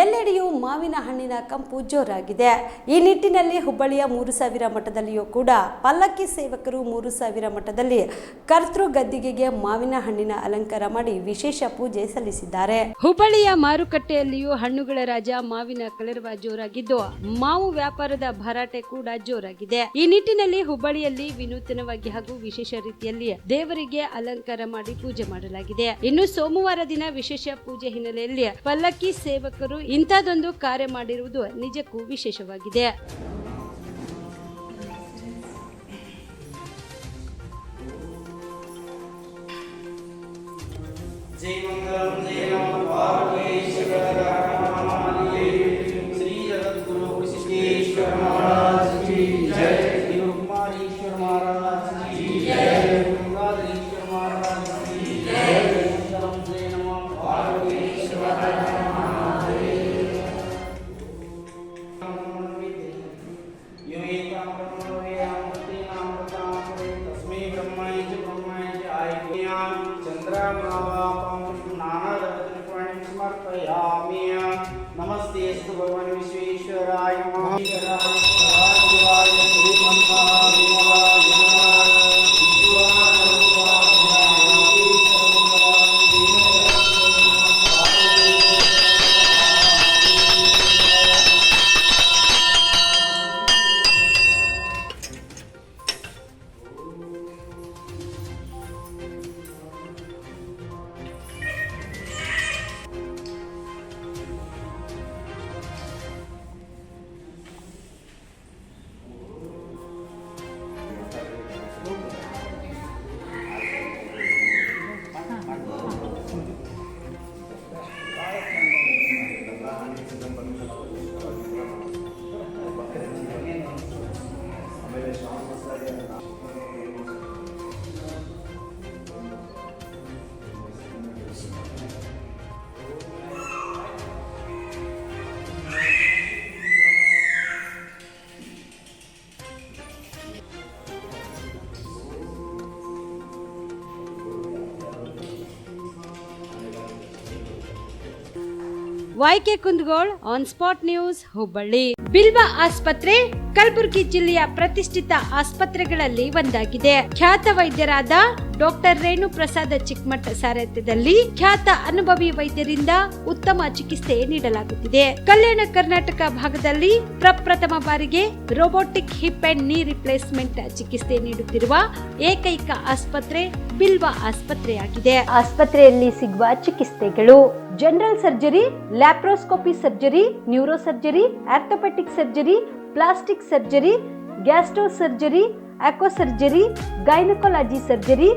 ಎಲ್ಲೆಡೆಯೂ ಮಾವಿನ ಹಣ್ಣಿನ ಕಂಪು ಜೋರಾಗಿದೆ. ಈ ನಿಟ್ಟಿನಲ್ಲಿ ಹುಬ್ಬಳ್ಳಿಯ 3000 ಮಠದಲ್ಲಿಯೂ ಕೂಡ ಪಲ್ಲಕ್ಕಿ ಸೇವಕರು 3000 ಮಠದಲ್ಲಿ ಕರ್ತೃ ಗದ್ದಿಗೆಗೆ ಮಾವಿನ ಹಣ್ಣಿನ ಅಲಂಕಾರ ಮಾಡಿ ವಿಶೇಷ ಪೂಜೆ ಸಲ್ಲಿಸಿದ್ದಾರೆ. ಹುಬ್ಬಳ್ಳಿಯ ಮಾರುಕಟ್ಟೆಯಲ್ಲಿಯೂ ಹಣ್ಣುಗಳ ರಾಜ ಮಾವಿನ ಕಲರವ ಜೋರಾಗಿದ್ದು ಮಾವು ವ್ಯಾಪಾರದ ಭರಾಟೆ ಕೂಡ ಜೋರಾಗಿದೆ. ಈ ನಿಟ್ಟಿನಲ್ಲಿ ಹುಬ್ಬಳ್ಳಿಯಲ್ಲಿ ವಿನೂತನವಾಗಿ ಹಾಗೂ ವಿಶೇಷ ರೀತಿಯಲ್ಲಿ ದೇವರಿಗೆ ಅಲಂಕಾರ ಮಾಡಿ ಪೂಜೆ ಮಾಡಲಾಗಿದೆ. ಇನ್ನು ಸೋಮವಾರ ದಿನ ವಿಶೇಷ ಪೂಜೆ ಹಿನ್ನೆಲೆಯಲ್ಲಿ ಪಲ್ಲಕ್ಕಿ ಸೇವಕರು ಇಂಥದೊಂದು ಕಾರ್ಯ ಮಾಡಿರುವುದು ನಿಜಕ್ಕೂ ವಿಶೇಷವಾಗಿದೆ. नमस्ते भगवान Visvesvaraya YK Kundgol on spot news Hubballi. Bilva ಆಸ್ಪತ್ರೆ ಕಲಬುರಗಿ ಜಿಲ್ಲೆಯ ಪ್ರತಿಷ್ಠಿತ ಆಸ್ಪತ್ರೆಗಳಲ್ಲಿ ಒಂದಾಗಿದೆ. ಖ್ಯಾತ ವೈದ್ಯರಾದ ಡಾಕ್ಟರ್ ರೇಣು ಪ್ರಸಾದ್ ಚಿಕ್ಕಮಠ ಸಾರಥ್ಯದಲ್ಲಿ ಖ್ಯಾತ ಅನುಭವಿ ವೈದ್ಯರಿಂದ ಉತ್ತಮ ಚಿಕಿತ್ಸೆ ನೀಡಲಾಗುತ್ತಿದೆ. ಕಲ್ಯಾಣ ಕರ್ನಾಟಕ ಭಾಗದಲ್ಲಿ ಪ್ರಪ್ರಥಮ ಬಾರಿಗೆ robotic hip and knee replacement ಚಿಕಿತ್ಸೆ ನೀಡುತ್ತಿರುವ ಏಕೈಕ ಆಸ್ಪತ್ರೆ ಬಿಲ್ವ ಆಸ್ಪತ್ರೆಯಾಗಿದೆ. ಆಸ್ಪತ್ರೆಯಲ್ಲಿ ಸಿಗುವ ಚಿಕಿತ್ಸೆಗಳು: general surgery, laparoscopy surgery, neuro surgery, orthopaedic surgery, plastic surgery, gastro surgery, ಆಕ್ವಾ surgery, gynaecology surgery,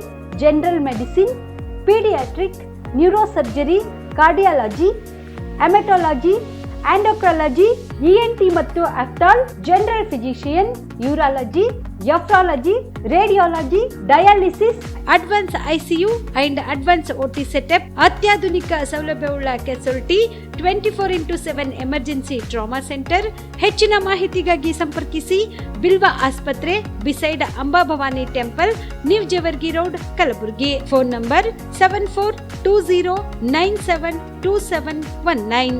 general medicine, paediatric, neuro surgery, cardiology, haematology, endocrinology, ENT ಮತ್ತು ಆಫ್ಟಾಲ್, general physician, urology, nephrology, radiology, dialysis, advance ICU and advance OT setup, ಅತ್ಯಾಧುನಿಕ ಸೌಲಭ್ಯವುಳ್ಳ casualty, 24x7 emergency trauma centre. ಹೆಚ್ಚಿನ ಮಾಹಿತಿಗಾಗಿ ಸಂಪರ್ಕಿಸಿ ಬಿಲ್ವ ಆಸ್ಪತ್ರೆ, beside Amba Bhavani temple, new Jevargi road, Kalaburagi. Phone number 7420972719.